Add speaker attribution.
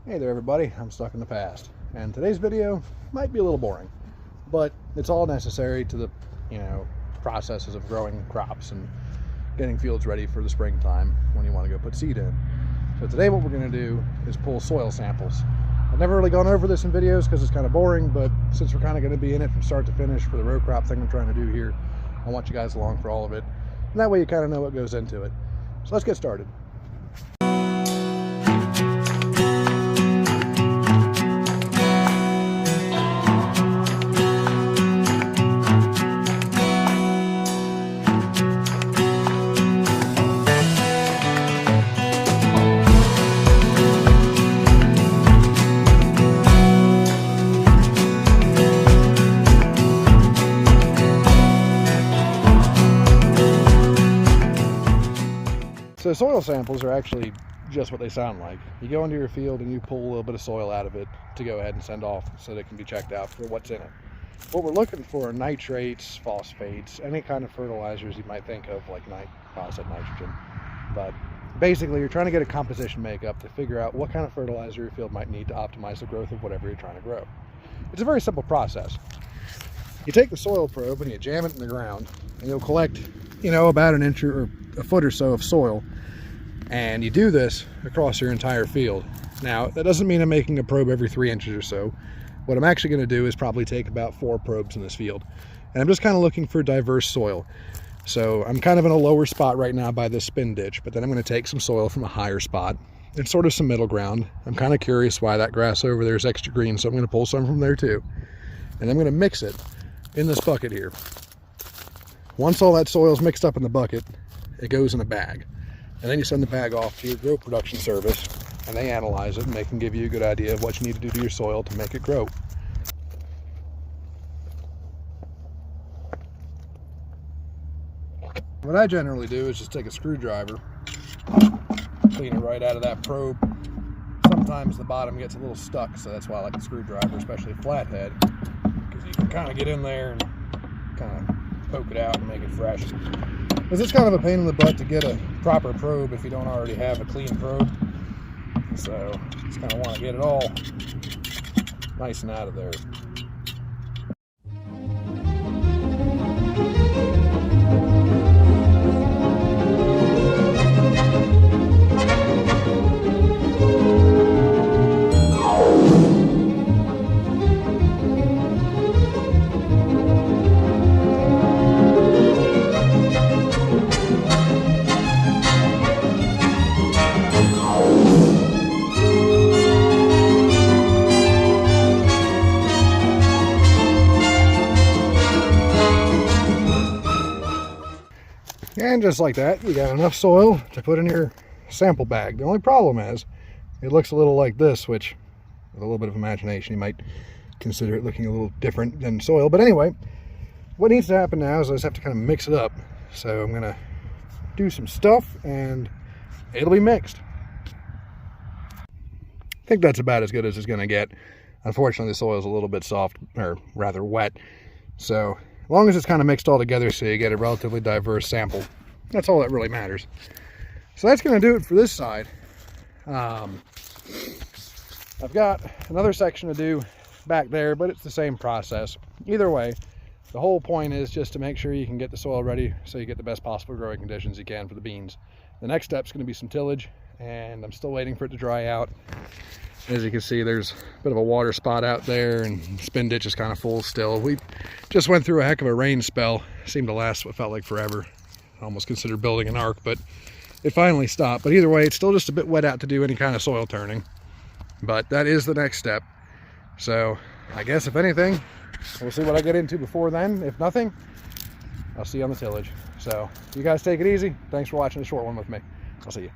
Speaker 1: Hey there everybody, I'm stuck in the past, and today's video might be a little boring, but it's all necessary to the, processes of growing crops and getting fields ready for the springtime when you want to go put seed in. So today what we're going to do is pull soil samples. I've never really gone over this in videos because it's kind of boring, but since we're kind of going to be in it from start to finish for the row crop thing I'm trying to do here, I want you guys along for all of it, and that way you kind of know what goes into it. So let's get started. So soil samples are actually just what they sound like. You go into your field and you pull a little bit of soil out of it to go ahead and send off so that it can be checked out for what's in it. What we're looking for are nitrates, phosphates, any kind of fertilizers you might think of, like I said nitrogen. But basically you're trying to get a composition makeup to figure out what kind of fertilizer your field might need to optimize the growth of whatever you're trying to grow. It's a very simple process. You take the soil probe and you jam it in the ground, and you'll collect, about an inch or a foot or so of soil. And you do this across your entire field. Now, that doesn't mean I'm making a probe every 3 inches or so. What I'm actually going to do is probably take about 4 probes in this field. And I'm just kind of looking for diverse soil. So I'm kind of in a lower spot right now by this spin ditch, but then I'm going to take some soil from a higher spot and sort of some middle ground. I'm kind of curious why that grass over there is extra green, so I'm going to pull some from there too. And I'm going to mix it in this bucket here. Once all that soil is mixed up in the bucket, it goes in a bag. And then you send the bag off to your grow production service, and they analyze it, and they can give you a good idea of what you need to do to your soil to make it grow. What I generally do is just take a screwdriver, clean it right out of that probe. Sometimes the bottom gets a little stuck, so that's why I like a screwdriver, especially a flathead, because you can kind of get in there and kind of poke it out and make it fresh. Because it's kind of a pain in the butt to get a proper probe if you don't already have a clean probe. So just kind of want to get it all nice and out of there. And just like that, you got enough soil to put in your sample bag. The only problem is, it looks a little like this, which, with a little bit of imagination, you might consider it looking a little different than soil. But anyway, what needs to happen now is I just have to kind of mix it up. So I'm going to do some stuff, and it'll be mixed. I think that's about as good as it's going to get. Unfortunately, the soil is a little bit soft, or rather wet. So as long as it's kind of mixed all together so you get a relatively diverse sample, that's all that really matters. So that's going to do it for this side. I've got another section to do back there, but it's the same process. Either way, the whole point is just to make sure you can get the soil ready so you get the best possible growing conditions you can for the beans. The next step is going to be some tillage, and I'm still waiting for it to dry out. As you can see, there's a bit of a water spot out there, and the spin ditch is kind of full still. We just went through a heck of a rain spell. It seemed to last what felt like forever. I almost considered building an ark, but it finally stopped. But either way, it's still just a bit wet out to do any kind of soil turning. But that is the next step. So I guess if anything, we'll see what I get into before then. If nothing, I'll see you on the tillage. So you guys take it easy. Thanks for watching the short one with me. I'll see you.